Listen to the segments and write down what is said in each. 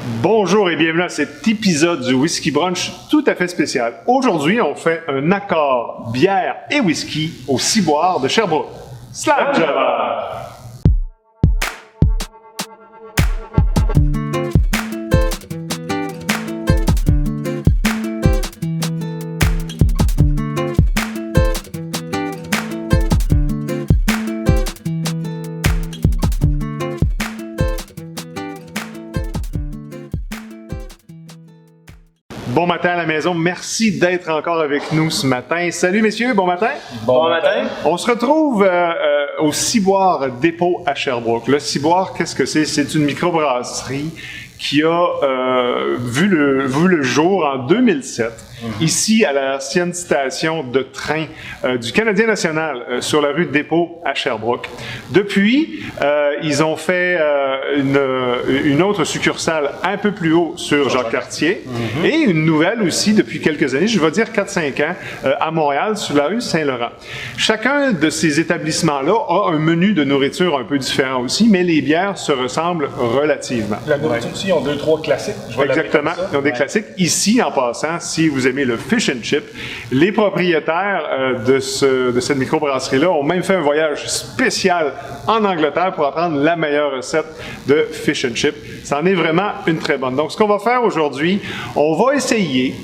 Bonjour et bienvenue à cet épisode du Whisky Brunch tout à fait spécial. Aujourd'hui, on fait un accord bière et whisky au Ciboire de Sherbrooke. Slam Java! Bon matin à la maison, merci d'être encore avec nous ce matin. Salut messieurs, bon matin. Bon matin. On se retrouve au Ciboire Dépôt à Sherbrooke. Le Ciboire, qu'est-ce que c'est? C'est une microbrasserie qui a vu le jour en 2007, ici à l'ancienne station de train du Canadien national sur la rue Dépôt à Sherbrooke. Depuis, ils ont fait une autre succursale un peu plus haut sur Jacques-Cartier et une nouvelle aussi depuis quelques années, je vais dire 4-5 ans, à Montréal sur la rue Saint-Laurent. Chacun de ces établissements-là a un menu de nourriture un peu différent aussi, mais les bières se ressemblent relativement. La nourriture aussi, ils ont 2-3 classiques. Exactement, ils ont des classiques. Ici, en passant, si vous aimez le fish and chip, les propriétaires de cette microbrasserie-là ont même fait un voyage spécial en Angleterre pour apprendre la meilleure recette de fish and chip. Ça en est vraiment une très bonne. Donc, ce qu'on va faire aujourd'hui, on va essayer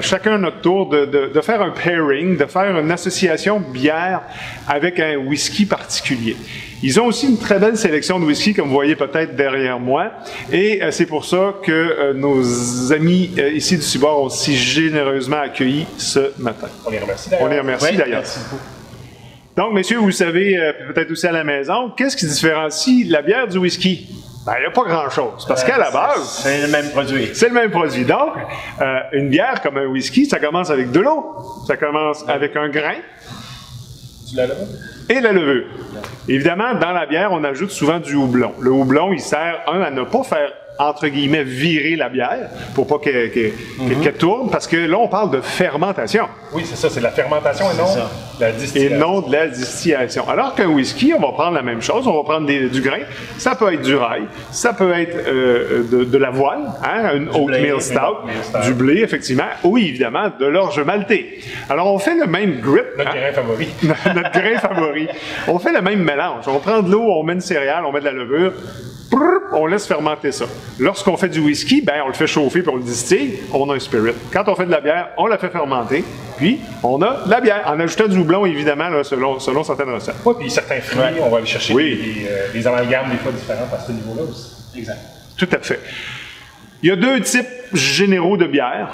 chacun à notre tour de faire un pairing, de faire une association bière avec un whisky particulier. Ils ont aussi une très belle sélection de whisky, comme vous voyez peut-être derrière moi, et c'est pour ça que nos amis ici du Ciboire ont si généreusement accueilli ce matin. On les remercie d'ailleurs. On les remercie d'ailleurs. Donc, messieurs, vous savez, peut-être aussi à la maison, qu'est-ce qui différencie la bière du whisky? Ben, il n'y a pas grand-chose, parce qu'à la base... C'est le même produit. C'est le même produit. Donc, une bière comme un whisky, ça commence avec de l'eau, ça commence avec un grain. Tu l'as là? Et la levure. Évidemment, dans la bière, on ajoute souvent du houblon. Le houblon, il sert, à ne pas faire, entre guillemets, virer la bière pour pas qu'elle tourne, parce que là, on parle de fermentation. Oui, c'est ça, c'est de la fermentation et non de la distillation. Et non de la distillation. Alors qu'un whisky, on va prendre la même chose, on va prendre du grain. Ça peut être du rail, ça peut être de l'avoine, hein, une oatmeal stout, du blé, effectivement, ou évidemment de l'orge maltée. Alors, on fait le même grip. Notre grain favori. Notre grain favori. On fait le même mélange. On prend de l'eau, on met une céréale, on met de la levure. On laisse fermenter ça. Lorsqu'on fait du whisky, ben on le fait chauffer puis on le distille, on a un spirit. Quand on fait de la bière, on la fait fermenter, puis on a de la bière. En ajoutant du houblon, évidemment, là, selon certaines recettes. Oui, puis certains fruits, on va aller chercher des amalgames des fois différents à ce niveau-là aussi. Exact. Tout à fait. Il y a deux types généraux de bière.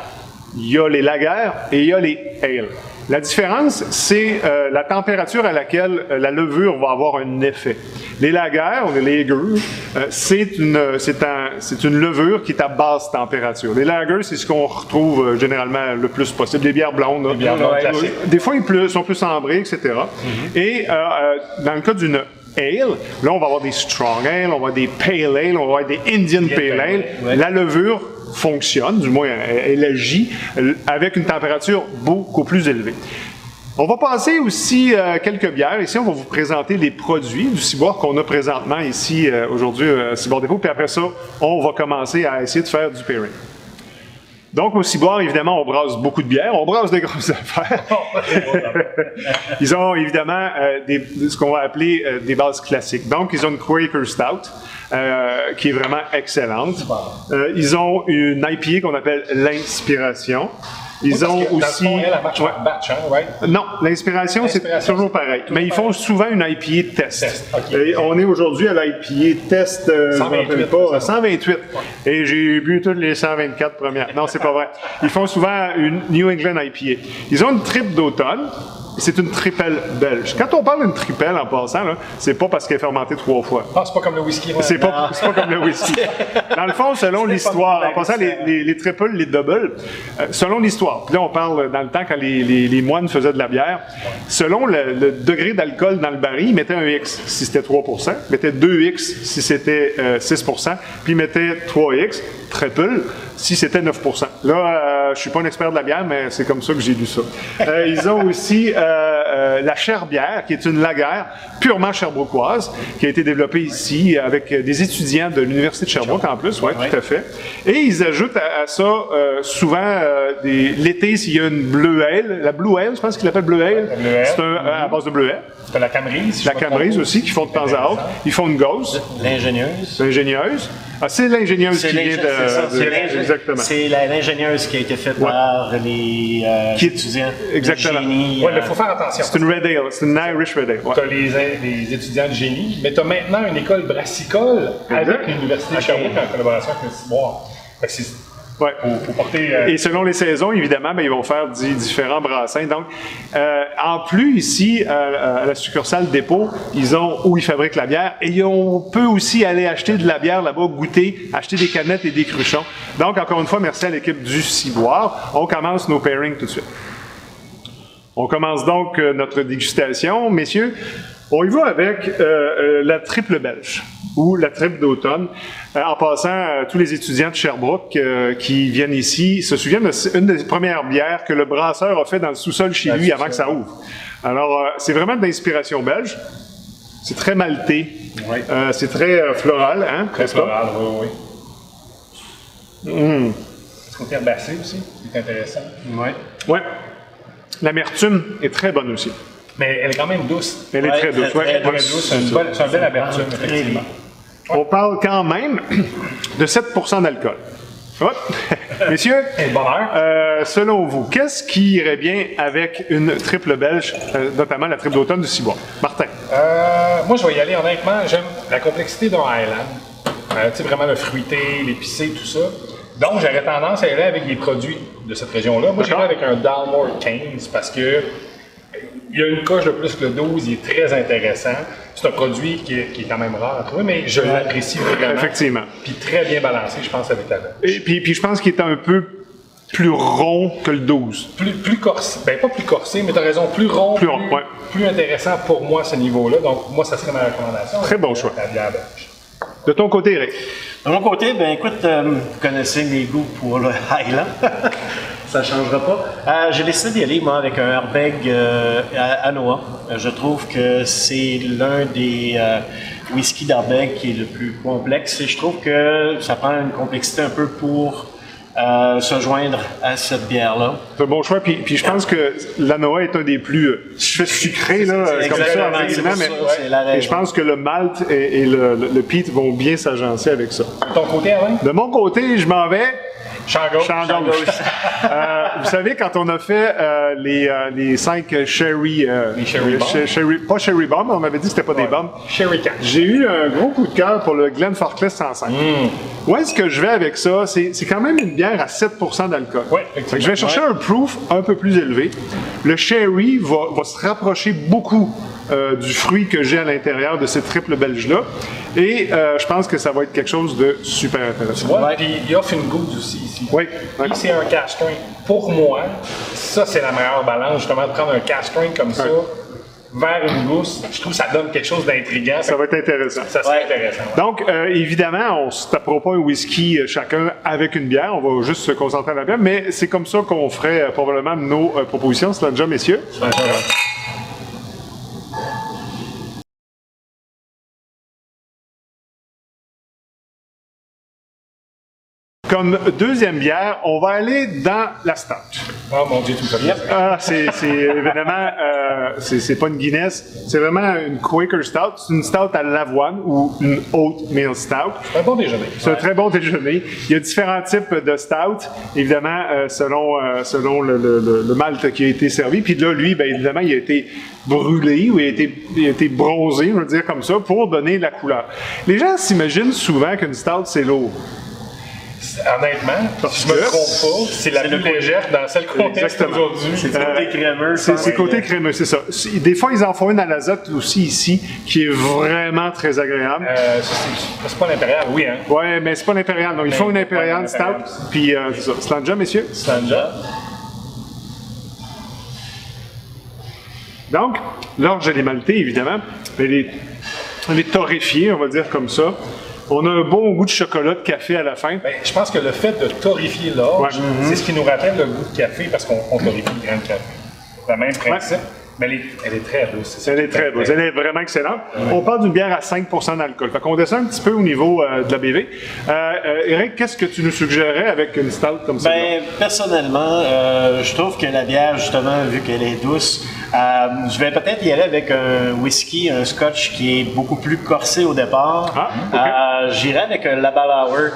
Il y a les lagers et il y a les ales. La différence, c'est la température à laquelle la levure va avoir un effet. Les lagers, ou les lagers, c'est une levure qui est à basse température. Les lagers, c'est ce qu'on retrouve généralement le plus possible. Les bières blondes. Les bières blondes classiques. Des fois, ils sont plus ambrés, etc. Et dans le cas d'une ale, là, on va avoir des strong ale, on va avoir des pale ale, on va avoir des Indian pale ale. Ouais. La levure fonctionne, du moins elle agit, avec une température beaucoup plus élevée. On va passer aussi quelques bières. Ici, on va vous présenter les produits du Ciboire qu'on a présentement ici aujourd'hui à Ciboire Dépôt. Puis après ça, on va commencer à essayer de faire du pairing. Donc, au Ciboire, évidemment, on brasse beaucoup de bières, on brasse des grosses affaires. Ils ont évidemment ce qu'on va appeler des bases classiques. Donc, ils ont une Quaker Stout, qui est vraiment excellente. Ils ont une IPA qu'on appelle l'Inspiration. Ils ont aussi. Batch, hein, right? Non, l'inspiration, c'est toujours pareil. Mais ils font souvent une IPA test. Okay. Et on est aujourd'hui à l'IPA test 128. Et j'ai bu toutes les 124 premières. Non, c'est pas vrai. Ils font souvent une New England IPA. Ils ont une triple d'automne. C'est une tripelle belge. Quand on parle d'une tripelle, en passant, là, c'est pas parce qu'elle est fermentée 3 fois. Ah, c'est pas comme le whisky. C'est pas comme le whisky. Dans le fond, selon l'histoire, en passant, les triples, les doubles, selon l'histoire, puis là, on parle dans le temps quand les moines faisaient de la bière, selon le degré d'alcool dans le baril, ils mettaient un X si c'était 3%, ils mettaient 2X si c'était 6%, puis ils mettaient 3X, triple, si c'était 9%. Là, je suis pas un expert de la bière, mais c'est comme ça que j'ai lu ça. Ils ont aussi la Cherbière, qui est une laguerre purement sherbrookeoise, qui a été développée ici avec des étudiants de l'Université de Sherbrooke en plus, oui, tout à fait. Et ils ajoutent à ça souvent, l'été, s'il y a une Bleu Ale, la Blue Ale, je pense qu'ils l'appellent Bleu Ale, c'est à base de bleuet. T'as la Camerise. La Camerise aussi, qui font de temps à autre. Ils font une gauze. L'ingénieuse. L'ingénieuse. Ah, c'est l'ingénieuse qui vient de... Exactement. C'est l'ingénieuse qui a été faite par les étudiants exactement. de génie. Oui, mais il faut faire attention. C'est une Red Ale, c'est une Irish Red Ale. Tu as les étudiants de génie, mais tu as maintenant une école brassicole avec l'Université de Sherbrooke en collaboration avec le Ciboire. Ouais. Pour porter, Et selon les saisons, évidemment, ils vont faire différents brassins. Donc, en plus, ici, à la succursale dépôt, ils ont où ils fabriquent la bière. Et on peut aussi aller acheter de la bière là-bas, goûter, acheter des canettes et des cruchons. Donc, encore une fois, merci à l'équipe du Ciboire. On commence nos pairings tout de suite. On commence donc notre dégustation. Messieurs, on y va avec la triple belge ou la triple d'automne. En passant, tous les étudiants de Sherbrooke qui viennent ici se souviennent d'une des premières bières que le brasseur a fait dans le sous-sol chez lui avant que ça ouvre. Alors, c'est vraiment de l'inspiration belge. C'est très maltais. Oui. C'est très floral, hein? Très floral, oui, oui. Ce côté herbacé aussi, c'est intéressant. Oui. Oui. L'amertume est très bonne aussi. Mais elle est quand même douce. Elle est très douce. Très douce. C'est un bel amertume, effectivement. On parle quand même de 7% d'alcool. Messieurs, selon vous, qu'est-ce qui irait bien avec une triple belge, notamment la triple d'automne du Ciboire? Martin? Moi, je vais y aller honnêtement. J'aime la complexité d'un Highland. Tu sais, vraiment le fruité, l'épicé, tout ça. Donc, j'aurais tendance à y aller avec des produits de cette région-là. Moi, j'irais avec un Dalmore 15 parce que il y a une coche de plus que le 12, il est très intéressant. C'est un produit qui est quand même rare à trouver, mais je l'apprécie vraiment. Effectivement. Puis très bien balancé, je pense, avec la belge. Et puis je pense qu'il est un peu plus rond que le 12. Plus corsé, ben pas plus corsé, mais tu as raison, plus rond, plus intéressant pour moi à ce niveau-là. Donc, moi, ça serait ma recommandation. Très bon choix. La bière belge. De ton côté, Eric? De mon côté, ben écoute, vous connaissez mes goûts pour le Highland. Ça ne changera pas. J'ai décidé d'y aller, moi, avec un Ardbeg à noix. Je trouve que c'est l'un des whisky d'Ardbeg qui est le plus complexe et je trouve que ça prend une complexité un peu pour se joindre à cette bière-là. C'est un bon choix, puis je pense que l'Anoa est un des plus sucrés, là, comme ça, mais je pense que le malt et le peat vont bien s'agencer avec ça. De ton côté, Alain? De mon côté, je m'en vais... Champ gauche. Vous savez, quand on a fait les 5 Sherry... pas Sherry Bomb, on m'avait dit que c'était pas des bombes. Sherry Cash. J'ai eu un gros coup de cœur pour le Glenfarclas 105. Où est-ce que je vais avec ça? C'est quand même une bière à 7% d'alcool. Ouais, effectivement. Je vais chercher un proof un peu plus élevé. Le Sherry va se rapprocher beaucoup du fruit que j'ai à l'intérieur de ces triples belges-là. Et je pense que ça va être quelque chose de super intéressant. Ouais, puis il offre une goutte aussi ici. Oui. Puis c'est un cash strength. Pour moi, ça c'est la meilleure balance, justement, de prendre un cash strength comme ça vers une gousse. Je trouve que ça donne quelque chose d'intriguant. Ça va être intéressant. Ça serait intéressant. Donc, évidemment, on ne se tapera pas un whisky chacun avec une bière. On va juste se concentrer à la bière. Mais c'est comme ça qu'on ferait probablement nos propositions. C'est là déjà, messieurs. Comme deuxième bière, on va aller dans la stout. Oh mon Dieu, tout ça bien. Ah, c'est évidemment, c'est pas une Guinness, c'est vraiment une Quaker Stout. C'est une stout à l'avoine ou une oatmeal stout. C'est un bon déjeuner. C'est un très bon déjeuner. Il y a différents types de stout, évidemment, selon le malt qui a été servi. Puis là, lui, bien évidemment, il a été brûlé ou il a été bronzé, on va dire comme ça, pour donner la couleur. Les gens s'imaginent souvent qu'une stout, c'est lourd. Honnêtement, si je me trompe pas, c'est la plus légère dans celle qu'on teste aujourd'hui. C'est côté crémeux. C'est côté crémeux, c'est ça. Des fois, ils en font une à l'azote aussi ici, qui est vraiment très agréable. C'est pas l'impérial, oui, hein? Oui, mais c'est pas l'impérial. Donc, ils font une impériale stout, puis c'est ça. Slanja, messieurs? Slanja. Donc, l'orge, elle est maltée, évidemment. Elle est torréfiée, on va dire comme ça. On a un bon goût de chocolat, de café à la fin. Bien, je pense que le fait de torréfier l'orge, c'est ce qui nous rappelle le goût de café parce qu'on torréfie le grain de café. C'est le même principe. Mais elle est très douce. Elle est très douce. Elle est vraiment excellente. On parle d'une bière à 5% d'alcool. Fait qu'on descend un petit peu au niveau de la BV. Eric, qu'est-ce que tu nous suggérerais avec une stout comme ça? Personnellement, je trouve que la bière, justement, vu qu'elle est douce, je vais peut-être y aller avec un whisky, un scotch qui est beaucoup plus corsé au départ. J'irai avec un Labalauer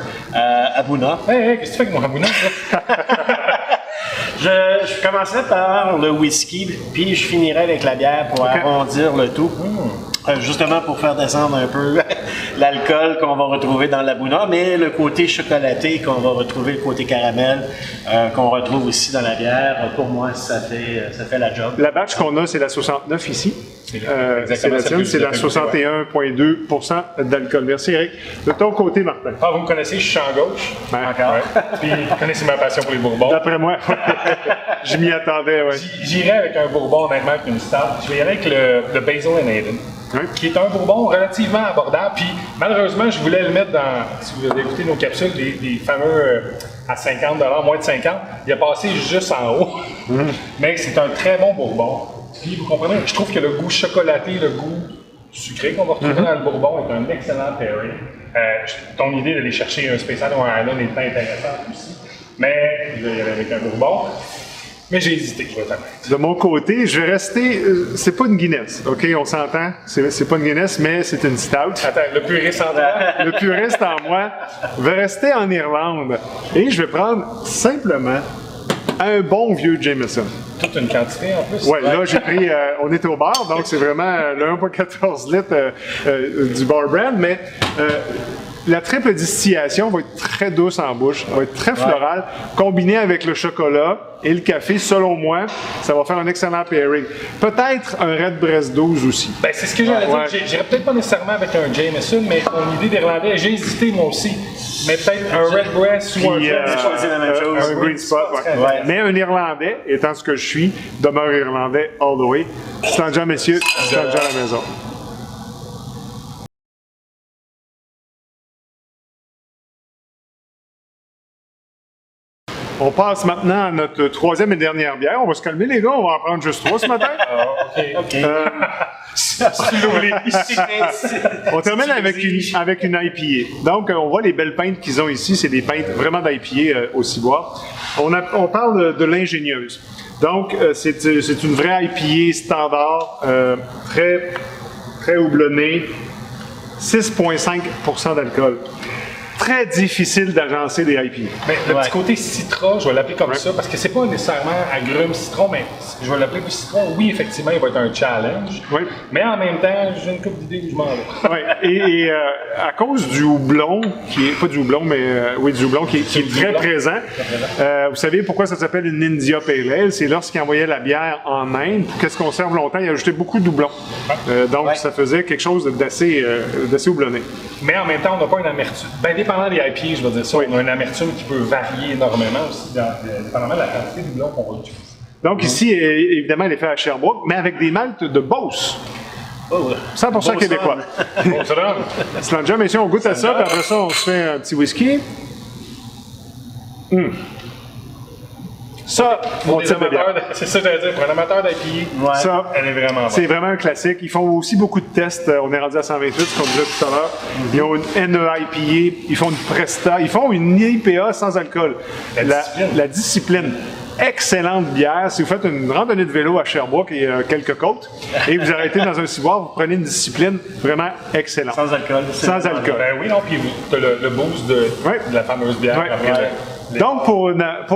Abuna. Hey, qu'est-ce que tu fais avec mon Abuna? Je commencerai par le whisky, puis je finirai avec la bière pour arrondir le tout. Justement pour faire descendre un peu l'alcool qu'on va retrouver dans la Buna, mais le côté chocolaté qu'on va retrouver, le côté caramel qu'on retrouve aussi dans la bière, pour moi, ça fait la job. La batch qu'on a, c'est la 69 ici. C'est la tienne, c'est la 61,2% d'alcool. Merci Eric. De ton côté, Martin. Vous me connaissez, je suis champ gauche. Encore. Puis vous connaissez ma passion pour les bourbons. D'après moi, je m'y attendais, oui. J'irai avec un bourbon, honnêtement, avec une stout. Je vais y aller avec le Basil & Hayden. Qui est un bourbon relativement abordable. Puis malheureusement, je voulais le mettre dans, si vous avez écouté nos capsules, des fameux à 50 $, moins de 50. Il a passé juste en haut. Mais c'est un très bon bourbon. Puis vous comprenez, je trouve que le goût chocolaté, le goût sucré qu'on va retrouver dans le bourbon est un excellent pairing. Ton idée d'aller chercher un Special ou un Highland est intéressante aussi. Mais je vais y aller avec un bourbon. Mais j'ai hésité, je vais t'admettre. De mon côté, je vais rester. C'est pas une Guinness, OK? On s'entend. C'est pas une Guinness, mais c'est une stout. Attends, le puriste en toi. Le puriste en moi va rester en Irlande. Et je vais prendre simplement un bon vieux Jameson. Toute une quantité en plus. Oui, là, j'ai pris. On était au bar, donc c'est vraiment le 1,14 litres du Bar Brand, mais. La triple distillation va être très douce en bouche, va être très florale, combinée avec le chocolat et le café, selon moi, ça va faire un excellent pairing. Peut-être un Redbreast 12 aussi. Ben, c'est ce que j'allais dire. J'irais peut-être pas nécessairement avec un Jameson, mais ton idée d'Irlandais, j'ai hésité moi aussi. Mais peut-être un Redbreast ou un Green Spot. Mais un Irlandais, étant ce que je suis, demeure Irlandais all the way. Stand-já, messieurs, stand-já à la maison. On passe maintenant à notre troisième et dernière bière. On va se calmer, les gars. On va en prendre juste 3 ce matin. OK. On termine avec une IPA. Donc, on voit les belles pintes qu'ils ont ici. C'est des pintes vraiment d'IPA au ciboire. On parle de l'ingénieuse. Donc, c'est une vraie IPA standard, très, très houblonnée. 6,5% d'alcool. Très difficile d'agencer des IPA. Mais le petit côté citron, je vais l'appeler comme ça, parce que c'est pas nécessairement agrumes citron, mais je vais l'appeler citron. Oui, effectivement, il va être un challenge. Mais en même temps, j'ai une couple d'idées où je m'en vais. Et à cause du houblon, qui est pas du houblon, mais du houblon qui est très présent. Vous savez pourquoi ça s'appelle une India Pale Ale? C'est lorsqu'ils envoyaient la bière en Inde, pour qu'elle se conserve longtemps, ils ajoutaient beaucoup de houblon. Donc, ça faisait quelque chose d'assez houblonné. Mais en même temps, on n'a pas une amertume. Dépendant des IPA, je veux dire ça, on a une amertume qui peut varier énormément aussi, dépendamment de la quantité de houblon qu'on va utiliser. Donc ici, évidemment, elle est faite à Sherbrooke, mais avec des maltes de Beauce. 100% québécois. Stand-já, messieurs, on goûte à ça, puis après ça, on se fait un petit whisky. Ça, mon type de bière. C'est ça que j'allais dire. Pour un amateur d'IPA, ça, elle est vraiment bonne. C'est vraiment un classique. Ils font aussi beaucoup de tests. On est rendu à 128, ce qu'on disait tout à l'heure. Ils ont une NE-IPA, ils font une Presta, ils font une IPA sans alcool. La discipline. Excellente bière. Si vous faites une randonnée de vélo à Sherbrooke et quelques côtes, et vous arrêtez dans un ciboire, vous prenez une discipline vraiment excellente. Sans alcool. Sans alcool. Ben oui, non, puis tu as le boost de la fameuse bière. Donc, pour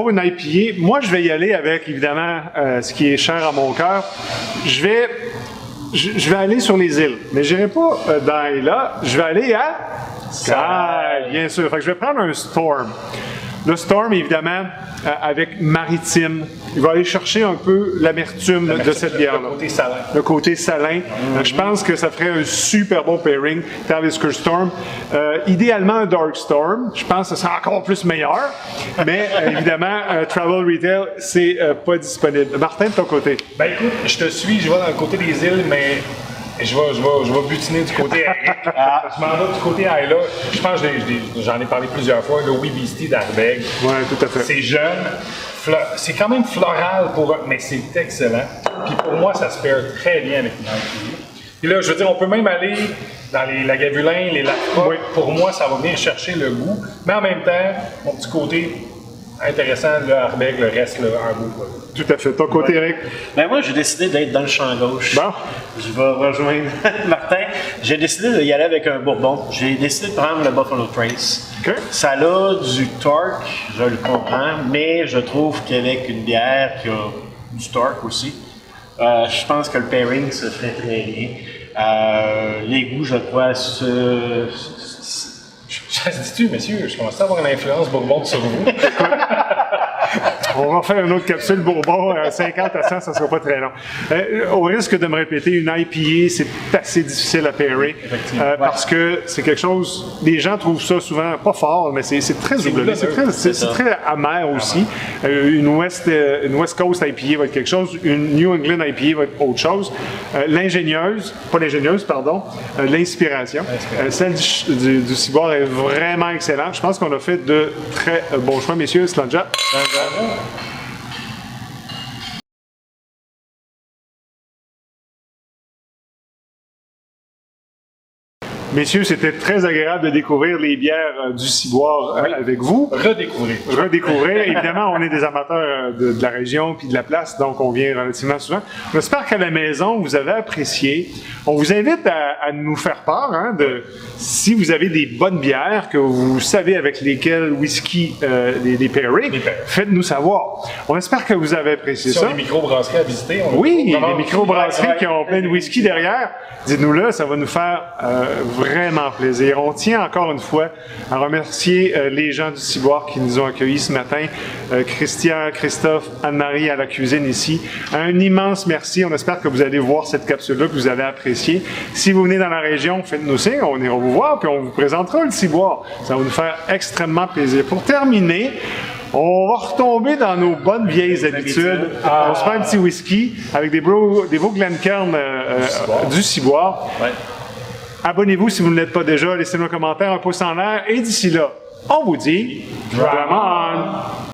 une IPA, moi, je vais y aller avec, évidemment, ce qui est cher à mon cœur. Je vais aller sur les îles, mais je n'irai pas dans là. Je vais aller à Skye, bien sûr. Fait que je vais prendre un Storm. Le Storm, évidemment, avec Maritime. Il va aller chercher un peu l'amertume de cette bière-là. Le côté salin. Le côté salin. Je pense que ça ferait un super bon pairing, Talisker Storm. Idéalement, un Dark Storm. Je pense que ça serait encore plus meilleur. Mais évidemment, Travel Retail, c'est pas disponible. Martin, de ton côté? Ben écoute, je te suis, je vais dans le côté des îles, mais Et je vais butiner du côté Eric. Je m'en vais du côté Ayla. Je pense que j'en ai parlé plusieurs fois, le Wee Beastie d'Arbeg. Oui, tout à fait. C'est jeune, c'est quand même floral pour eux, mais c'est excellent. Puis pour moi, ça se perd très bien avec une IPA. Puis là, je veux dire, on peut même aller dans les Lagavulin, les Lacroix. Oui. Pour moi, ça va venir chercher le goût. Mais en même temps, mon petit côté intéressant, le Arbeg, le reste, là, un goût. Tout à fait. Ton côté, Eric? Ben moi, j'ai décidé d'être dans le champ gauche. Bon. Je vais rejoindre Martin. J'ai décidé d'y aller avec un bourbon. J'ai décidé de prendre le Buffalo Trace. OK. Ça a du torque, je le comprends, mais je trouve qu'avec une bière qui a du torque aussi, je pense que le pairing se fait très bien. Les goûts, je crois, Ça se dit-tu, messieurs, je commence à avoir une influence Bourbon sur vous. On va faire une autre capsule Bourbon, 50 à 100, ça ne sera pas très long. Au risque de me répéter, une IPA, c'est assez difficile à pairer parce que c'est quelque chose, les gens trouvent ça souvent pas fort, mais c'est très houblonné, c'est très amer aussi. Une West Coast IPA va être quelque chose, une New England IPA va être autre chose. L'inspiration, celle du Ciboire est vraiment excellente. Je pense qu'on a fait de très bons choix, messieurs. Slanja. Messieurs, c'était très agréable de découvrir les bières du Ciboire avec vous. Redécouvrir. Évidemment, on est des amateurs de la région puis de la place, donc on vient relativement souvent. On espère qu'à la maison, vous avez apprécié. On vous invite à nous faire part de si vous avez des bonnes bières que vous savez avec lesquelles whisky les pairer, faites-nous savoir. On espère que vous avez apprécié ça. Si on a des microbrasseries à visiter. Oui, des microbrasseries qui ont plein de whisky derrière. Dites-nous-le, ça va nous faire vraiment plaisir. On tient encore une fois à remercier les gens du Ciboire qui nous ont accueillis ce matin. Christian, Christophe, Anne-Marie à la cuisine ici. Un immense merci. On espère que vous allez voir cette capsule-là, que vous avez appréciée. Si vous venez dans la région, faites-nous signe, on ira vous voir, puis on vous présentera le Ciboire. Ça va nous faire extrêmement plaisir. Pour terminer, on va retomber dans nos bonnes vieilles habitudes. On se prend un petit whisky avec des Vaux Glencairn du Ciboire. Ouais. Abonnez-vous si vous ne l'êtes pas déjà. Laissez-nous un commentaire, un pouce en l'air. Et d'ici là, on vous dit, drum on!